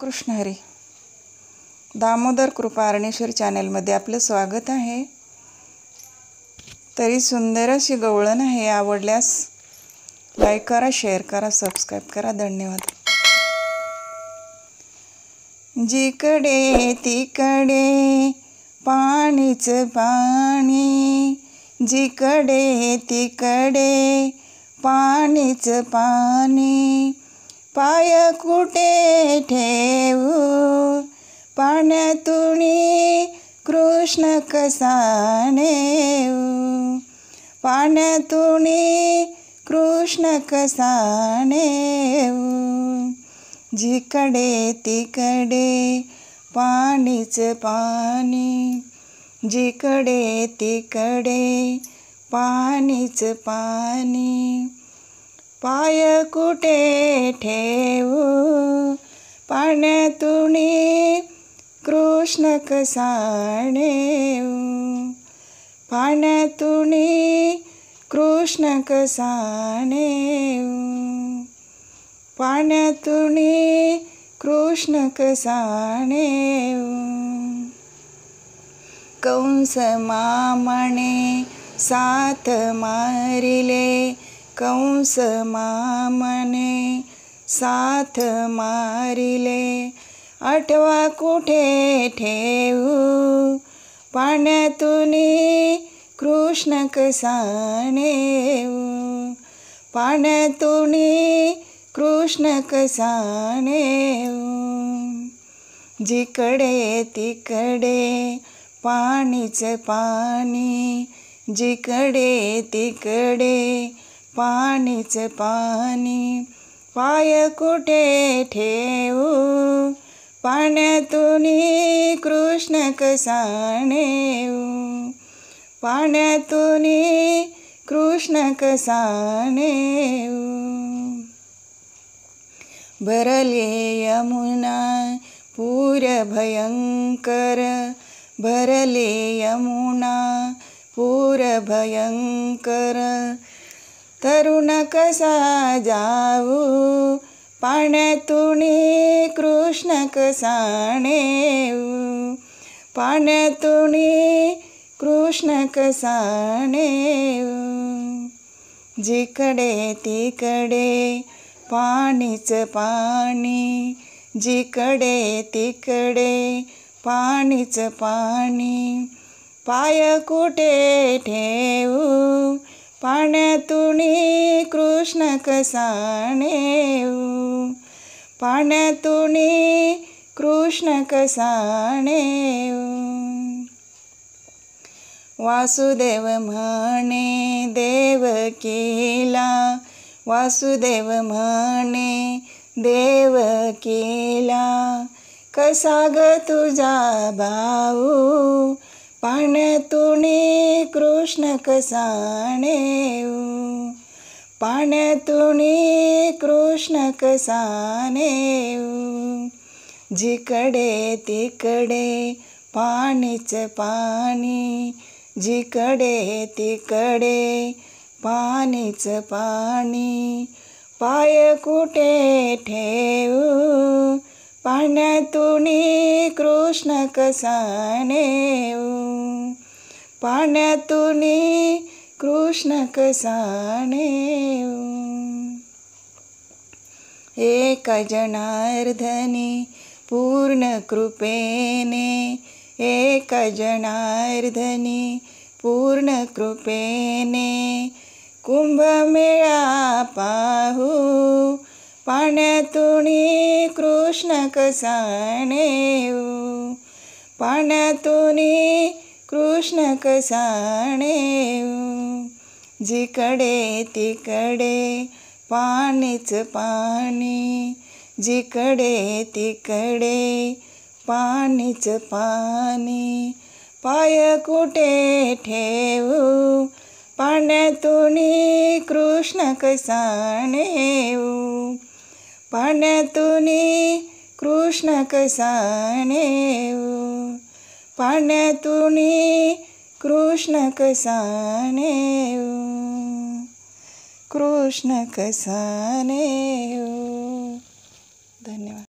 रामकृष्ण हरी. दामोदर कृपा अरणेश्वर चॅनलमध्ये आपलं स्वागत आहे. तरी सुंदर अशी गवळण आहे. आवडल्यास लाईक करा, शेअर करा, सबस्क्राईब करा. धन्यवाद. जिकडे तिकडे पाणीच पाणी, जिकडे तिकडे पाणीच पाणी, पाय कुठे ठेवू पाण्यातुनी कृष्ण कसा नेऊ, पाण्यातुनी कृष्ण कसा नेऊ. जिकडे तिकडे पाणीच पाणी, जिकडे तिकडे पाणीच पाणी, पाय कुठे ठेवू पाण्यातुनी कृष्ण कसा नेऊ, पाण्यातुनी कृष्ण कसा नेऊ, पाण्यातुनी कृष्ण कसा नेऊ. कंस मामने साथ मारिले, कंस मामने साथ मारिले, आठवा कुठे ठेवू पाण्यातुनी कृष्ण कसा नेऊ, पाण्यातुनी कृष्ण कसा नेऊ. जिकडे तिकडे पाणीच पाणी, जिकडे तिकडे पाणीच पाणी, पाय कुठे ठेवू पाण्यातुनी कृष्ण कसा नेऊ, पाण्यातुनी कृष्ण कसा नेऊ. भरले यमुना पूर भयंकर, भरले यमुना पूर भयंकर, तरुण कसा जाऊ पाण्यातुनी कृष्ण कसा नेऊ, पाण्यातुनी कृष्ण कसा नेऊ. जिकडे तिकडे पाणीच पाणी, जिकडे तिकडे पाणीच पाणी, पाय कुठे ठेवू पाण्यातुनी कृष्ण कसा नेऊ, पाण्यातुनी कृष्ण कसा नेऊ. वासुदेव म्हणे देवकीला, वासुदेव म्हणे देवकीला, कसा ग तुझा भाऊ पाण्यातुनी कृष्ण कसा नेऊ, पाण्यातुनी कृष्ण कसा नेऊ. जिकडे तिकडे पाणीच पाणी, जिकडे तिकडे पाणीच पाणी, पाय कुठे ठेवू पाण्यातुनी कृष्ण कसा नेऊ, पाण्यातुनी कृष्ण कसा नेऊ. एक जनार्दनी पूर्ण कृपेने, एक जनार्दनी पूर्ण कृपेने, कुंभमेळा पाहू पाण्यातुनी कृष्ण कसा नेऊ, पाण्यातुनी कृष्ण कसा नेऊ. जिकडे तिकडे पाणीच पाणी, जिकडे तिकडे पाणीच पाणी, पाय कुठे ठेवू पाण्यातुनी कृष्ण कसा नेऊ, पाण्यातुनी कृष्ण कसा नेऊ, पाण्यातुनी कृष्ण कसा नेऊ, कृष्ण कसा नेऊ. धन्यवाद.